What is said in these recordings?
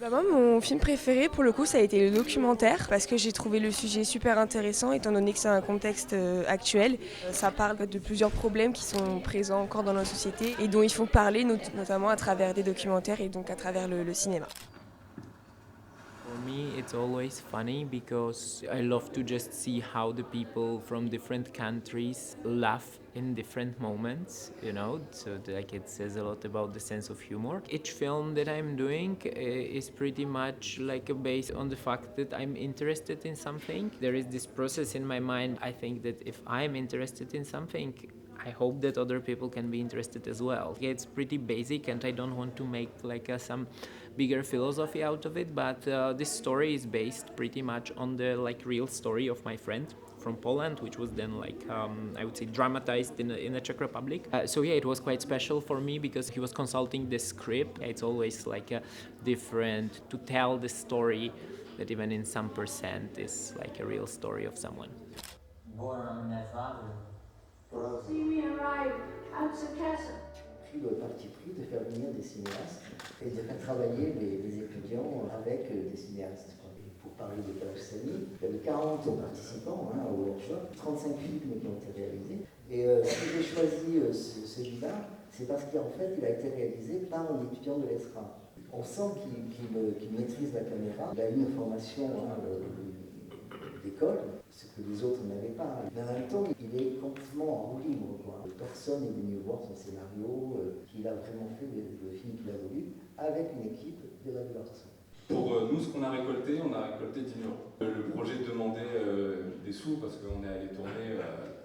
Moi, mon film préféré, pour le coup, ça a été le documentaire, parce que j'ai trouvé le sujet super intéressant, étant donné que c'est un contexte actuel. Ça parle de plusieurs problèmes qui sont présents encore dans notre société et dont il faut parler, notamment à travers des documentaires et donc à travers le cinéma. For me, it's always funny because I love to just see how the people from different countries laugh in different moments, you know, so like it says a lot about the sense of humor. Each film that I'm doing is pretty much like based on the fact that I'm interested in something. There is this process in my mind. I think that if I'm interested in something, I hope that other people can be interested as well. It's pretty basic and I don't want to make like some bigger philosophy out of it, but this story is based pretty much on the like real story of my friend from Poland, which was then like I would say dramatized in the Czech Republic. So yeah, it was quite special for me because he was consulting the script. It's always like different to tell the story that even in some percent is like a real story of someone. See me arrive at the castle. Pris le parti pris de faire venir des cinéastes et de faire travailler les étudiants avec des cinéastes. Pour parler de Palestine, il y avait 40 participants au workshop, 35 films qui ont été réalisés. Et si j'ai choisi celui-là, c'est parce qu'en fait, il a été réalisé par un étudiant de l'ESRA. On sent qu'il maîtrise la caméra. Il a eu une formation d'école, ce que les autres n'avaient pas. Mais en même temps, il est complètement en roue libre, quoi. Personne n'est venu voir son scénario, qu'il a vraiment fait le film qu'il a voulu, avec une équipe de la diversion. Pour nous, ce qu'on a récolté, on a récolté 10 000 €. Le projet demandait des sous parce qu'on est allé tourner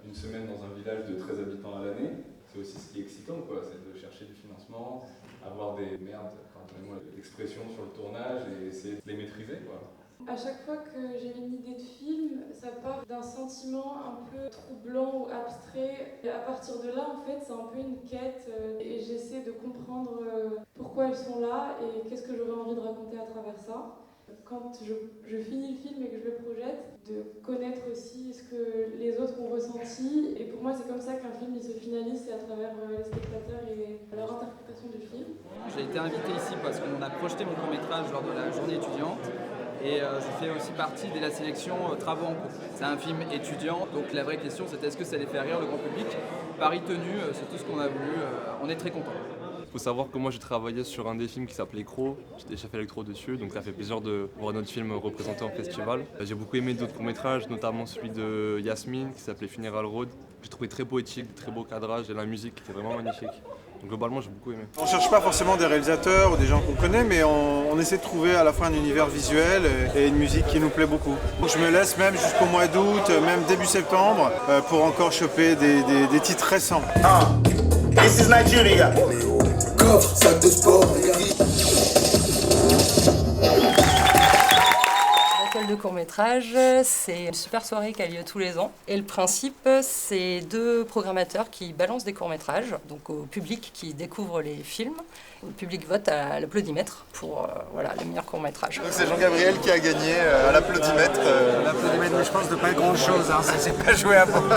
une semaine dans un village de 13 habitants à l'année. C'est aussi ce qui est excitant, quoi, c'est de chercher du financement, avoir des merdes, pardonnez-moi l'expression sur le tournage et essayer de les maîtriser, quoi. À chaque fois que j'ai une idée de film, ça part d'un sentiment un peu troublant ou abstrait. Et à partir de là, en fait, c'est un peu une quête et j'essaie de comprendre pourquoi elles sont là et qu'est-ce que j'aurais envie de raconter à travers ça. Quand je finis le film et que je le projette, de connaître aussi ce que les autres ont ressenti. Et pour moi, c'est comme ça qu'un film il se finalise, c'est à travers les spectateurs et leur interprétation du film. J'ai été invité ici parce qu'on a projeté mon court-métrage lors de la journée étudiante. Et je fais aussi partie de la sélection Travaux en cours. C'est un film étudiant, donc la vraie question c'est est-ce que ça allait faire rire le grand public. Pari tenu, c'est tout ce qu'on a voulu, on est très contents. Il faut savoir que moi j'ai travaillé sur un des films qui s'appelait Croc, j'étais chef électro dessus, donc ça fait plaisir de voir notre film représenté en festival. J'ai beaucoup aimé d'autres courts-métrages, notamment celui de Yasmine qui s'appelait Funeral Road. J'ai trouvé très poétique, très beau cadrage et la musique était vraiment magnifique. Donc globalement j'ai beaucoup aimé. On ne cherche pas forcément des réalisateurs ou des gens qu'on connaît, mais on essaie de trouver à la fois un univers visuel et une musique qui nous plaît beaucoup. Donc je me laisse même jusqu'au mois d'août, même début septembre, pour encore choper des titres récents. This is Nigeria. Sac de sport. L'école de court-métrage, c'est une super soirée qui a lieu tous les ans. Et le principe, c'est 2 programmateurs qui balancent des courts-métrages, donc au public qui découvre les films. Le public vote à l'applaudimètre pour les meilleurs courts-métrages. Donc c'est Jean-Gabriel qui a gagné à l'applaudimètre. L'applaudimètre, mais je pense de pas grand-chose, ça s'est pas joué à beaucoup.